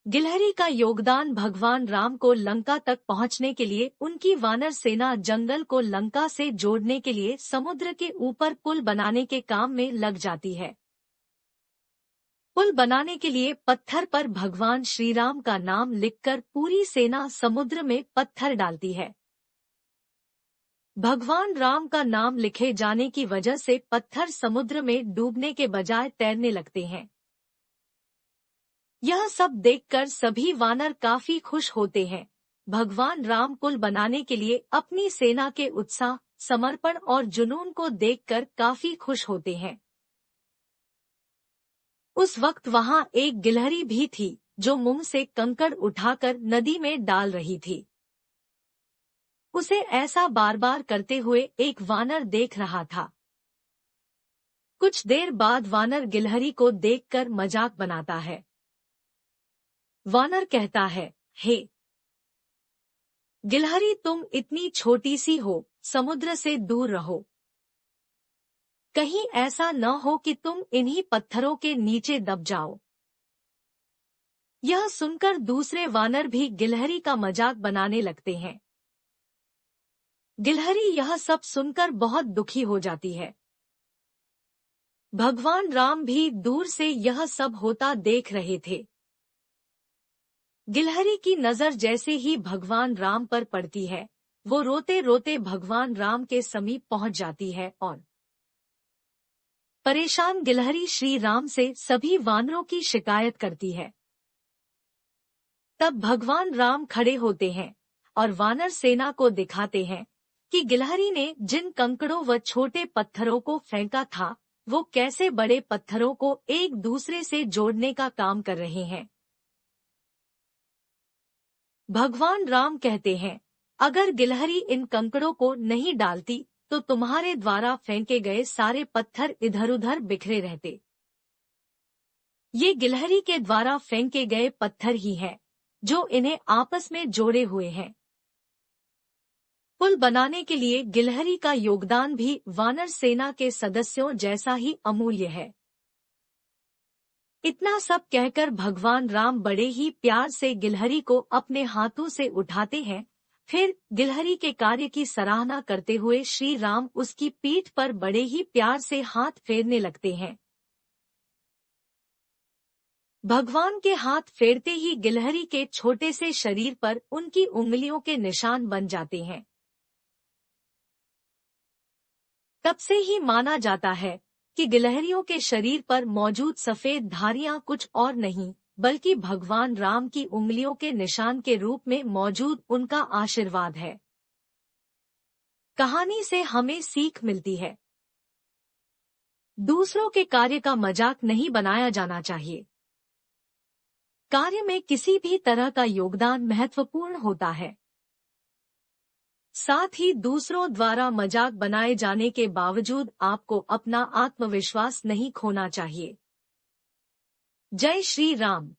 गिलहरी का योगदान। भगवान राम को लंका तक पहुंचने के लिए उनकी वानर सेना जंगल को लंका से जोड़ने के लिए समुद्र के ऊपर पुल बनाने के काम में लग जाती है। पुल बनाने के लिए पत्थर पर भगवान श्री राम का नाम लिखकर पूरी सेना समुद्र में पत्थर डालती है। भगवान राम का नाम लिखे जाने की वजह से पत्थर समुद्र में डूबने के बजाय तैरने लगते हैं। यह सब देखकर सभी वानर काफी खुश होते हैं। भगवान राम पुल बनाने के लिए अपनी सेना के उत्साह, समर्पण और जुनून को देखकर काफी खुश होते हैं। उस वक्त वहां एक गिलहरी भी थी जो मुंह से कंकड़ उठाकर नदी में डाल रही थी। उसे ऐसा बार बार करते हुए एक वानर देख रहा था। कुछ देर बाद वानर गिलहरी को देखकर मजाक बनाता है। वानर कहता है, हे गिलहरी, तुम इतनी छोटी सी हो, समुद्र से दूर रहो। कहीं ऐसा न हो कि तुम इन्हीं पत्थरों के नीचे दब जाओ। यह सुनकर दूसरे वानर भी गिलहरी का मजाक बनाने लगते हैं। गिलहरी यह सब सुनकर बहुत दुखी हो जाती है। भगवान राम भी दूर से यह सब होता देख रहे थे। गिलहरी की नजर जैसे ही भगवान राम पर पड़ती है, वो रोते रोते भगवान राम के समीप पहुंच जाती है और परेशान गिलहरी श्री राम से सभी वानरों की शिकायत करती है। तब भगवान राम खड़े होते हैं और वानर सेना को दिखाते हैं कि गिलहरी ने जिन कंकड़ों व छोटे पत्थरों को फेंका था, वो कैसे बड़े पत्थरों को एक दूसरे से जोड़ने का काम कर रहे हैं। भगवान राम कहते हैं, अगर गिलहरी इन कंकड़ों को नहीं डालती तो तुम्हारे द्वारा फेंके गए सारे पत्थर इधर उधर बिखरे रहते। ये गिलहरी के द्वारा फेंके गए पत्थर ही हैं, जो इन्हें आपस में जोड़े हुए हैं। पुल बनाने के लिए गिलहरी का योगदान भी वानर सेना के सदस्यों जैसा ही अमूल्य है। इतना सब कहकर भगवान राम बड़े ही प्यार से गिलहरी को अपने हाथों से उठाते हैं। फिर गिलहरी के कार्य की सराहना करते हुए श्री राम उसकी पीठ पर बड़े ही प्यार से हाथ फेरने लगते हैं। भगवान के हाथ फेरते ही गिलहरी के छोटे से शरीर पर उनकी उंगलियों के निशान बन जाते हैं। तब से ही माना जाता है कि गिलहरियों के शरीर पर मौजूद सफेद धारियां कुछ और नहीं बल्कि भगवान राम की उंगलियों के निशान के रूप में मौजूद उनका आशीर्वाद है। कहानी से हमें सीख मिलती है, दूसरों के कार्य का मजाक नहीं बनाया जाना चाहिए। कार्य में किसी भी तरह का योगदान महत्वपूर्ण होता है। साथ ही दूसरों द्वारा मजाक बनाए जाने के बावजूद आपको अपना आत्मविश्वास नहीं खोना चाहिए। जय श्री राम।